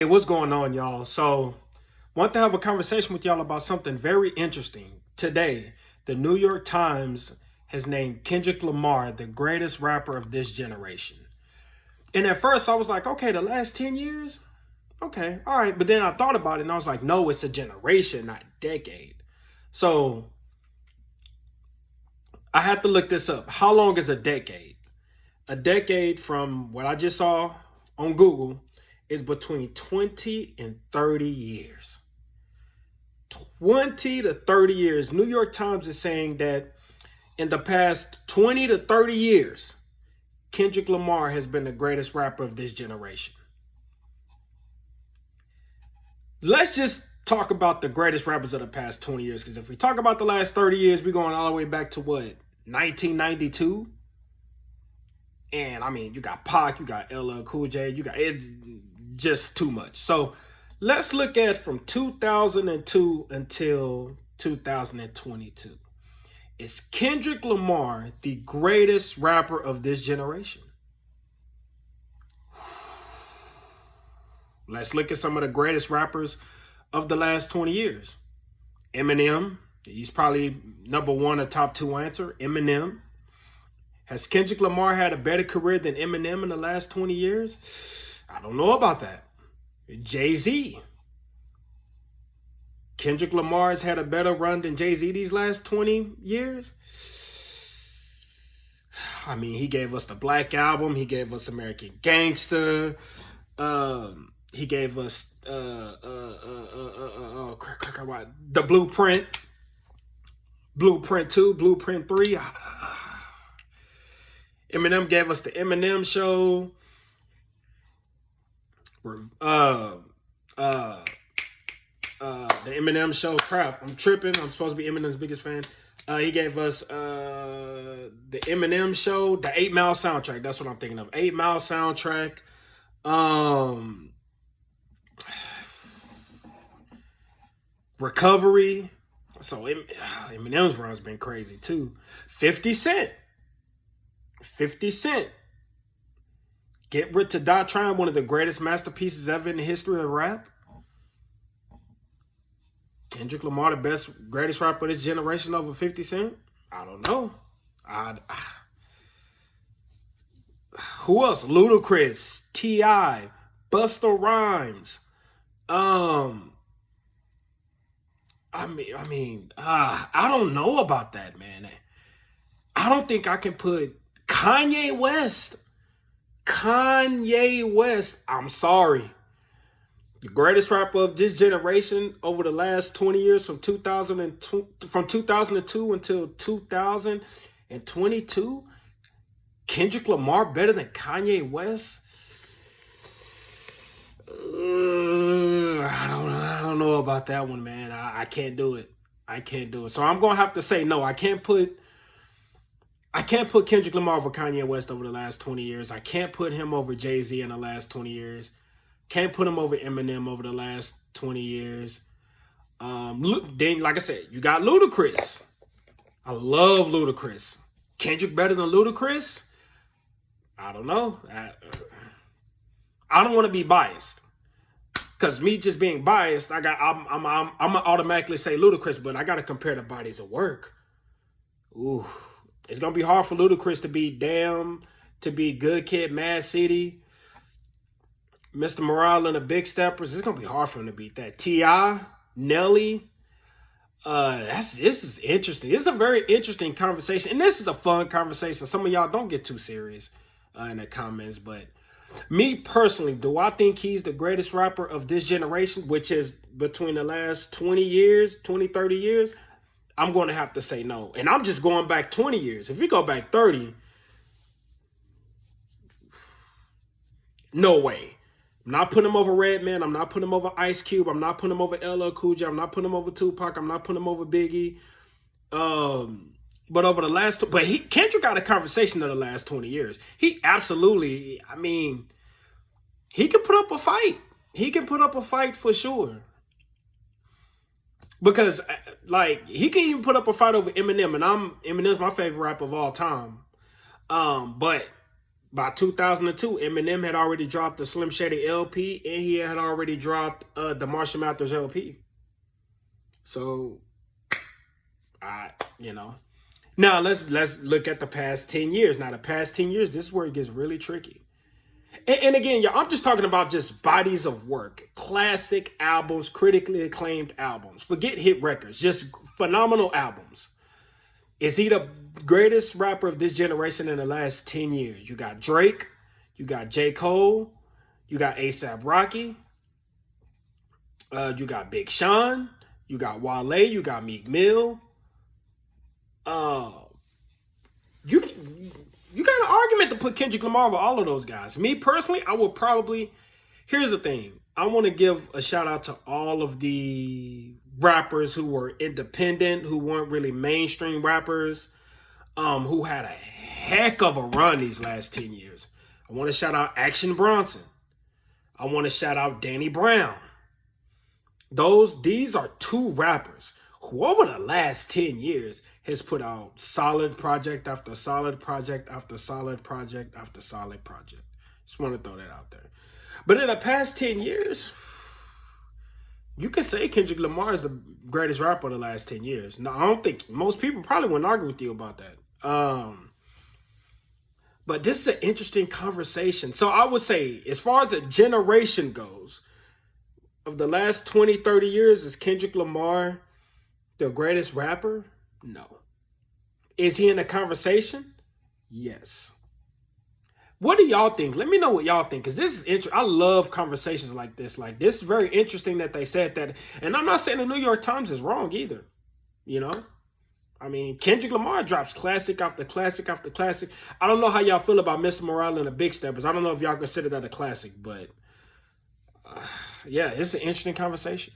Hey, what's going on, y'all? So, want to have a conversation with y'all about something very interesting. Today, the New York Times has named Kendrick Lamar the greatest rapper of this generation. And at first, I was like, okay, the last 10 years? Okay, all right. But then I thought about it and I was like, no, it's a generation, not decade. So, I had to look this up. How long is a decade? A decade, from what I just saw on Google, is between 20 and 30 years. 20 to 30 years. New York Times is saying that in the past 20 to 30 years, Kendrick Lamar has been the greatest rapper of this generation. Let's just talk about the greatest rappers of the past 20 years, because if we talk about the last 30 years, we're going all the way back to what? 1992? And I mean, you got Pac, you got LL Cool J, it's just too much. So let's look at from 2002 until 2022. Is Kendrick Lamar the greatest rapper of this generation? Let's look at some of the greatest rappers of the last 20 years. Eminem, he's probably number one, a top two answer. Eminem. Has Kendrick Lamar had a better career than Eminem in the last 20 years? I don't know about that. Jay-Z. Kendrick Lamar has had a better run than Jay-Z these last 20 years? I mean, he gave us the Black Album. He gave us American Gangster. He gave us the Blueprint. Blueprint 2, Blueprint 3. Eminem gave us the Eminem Show. The Eminem Show. Crap, I'm tripping. I'm supposed to be Eminem's biggest fan. He gave us the Eminem Show, the 8 Mile soundtrack. That's what I'm thinking of. 8 Mile soundtrack. Recovery. So Eminem's run's been crazy too. 50 Cent. 50 Cent. Get Rich to Die Trying, one of the greatest masterpieces ever in the history of rap. Kendrick Lamar, the greatest rapper of this generation over 50 Cent? I don't know. Who else? Ludacris, T.I., Busta Rhymes. I don't know about that, man. I don't think I can put Kanye West. I'm sorry. The greatest rapper of this generation over the last 20 years, from 2002 until 2022. Kendrick Lamar better than Kanye West? I don't know about that one, man. I can't do it. So I'm gonna have to say no. I can't put Kendrick Lamar over Kanye West over the last 20 years. I can't put him over Jay-Z in the last 20 years. Can't put him over Eminem over the last 20 years. Then, like I said, you got Ludacris. I love Ludacris. Kendrick better than Ludacris? I don't know. I don't want to be biased, because me just being biased, I'm gonna automatically say Ludacris, but I gotta compare the bodies of work. Ooh, it's gonna be hard for Ludacris to be Damn, to be Good Kid, Mad City, Mr. Morale and the Big Steppers. It's gonna be hard for him to beat that. T.I., Nelly. This is interesting. It's a very interesting conversation, and this is a fun conversation. Some of y'all don't get too serious in the comments, but me personally, do I think he's the greatest rapper of this generation, which is between the last 20 years, 20, 30 years? I'm going to have to say no. And I'm just going back 20 years. If we go back 30, no way. I'm not putting him over Redman. I'm not putting him over Ice Cube. I'm not putting him over LL Cool J. I'm not putting him over Tupac. I'm not putting him over Biggie. But over the last, Kendrick got a conversation of the last 20 years. He absolutely, he can put up a fight. He can put up a fight for sure. Because, he can even put up a fight over Eminem, and Eminem's my favorite rapper of all time. But By 2002, Eminem had already dropped the Slim Shady LP, and he had already dropped the Marshall Mathers LP. So, you know. Now let's look at the past 10 years. Now the past 10 years, this is where it gets really tricky. And again, y'all, I'm just talking about just bodies of work, classic albums, critically acclaimed albums. Forget hit records, just phenomenal albums. Is he the greatest rapper of this generation in the last 10 years? You got Drake, you got J. Cole, you got A$AP Rocky, you got Big Sean, you got Wale, you got Meek Mill. You got an argument to put Kendrick Lamar over all of those guys. Me personally, I would probably. Here's the thing. I want to give a shout out to all of the rappers who were independent, who weren't really mainstream rappers, who had a heck of a run these last 10 years. I want to shout out Action Bronson. I want to shout out Danny Brown. These are two rappers who over the last 10 years has put out solid project after solid project after solid project after solid project. Just want to throw that out there. But in the past 10 years, you can say Kendrick Lamar is the greatest rapper of the last 10 years. Now, I don't think most people probably wouldn't argue with you about that. But this is an interesting conversation. So I would say, as far as a generation goes, of the last 20, 30 years, is Kendrick Lamar the greatest rapper? No. Is he in the conversation? Yes. What do y'all think? Let me know what y'all think, because this is interesting. I love conversations like this. Like, this is very interesting that they said that. And I'm not saying the New York Times is wrong either. You know? I mean, Kendrick Lamar drops classic after classic after classic. I don't know how y'all feel about Mr. Morale and the Big Steppers. I don't know if y'all consider that a classic, but yeah, it's an interesting conversation.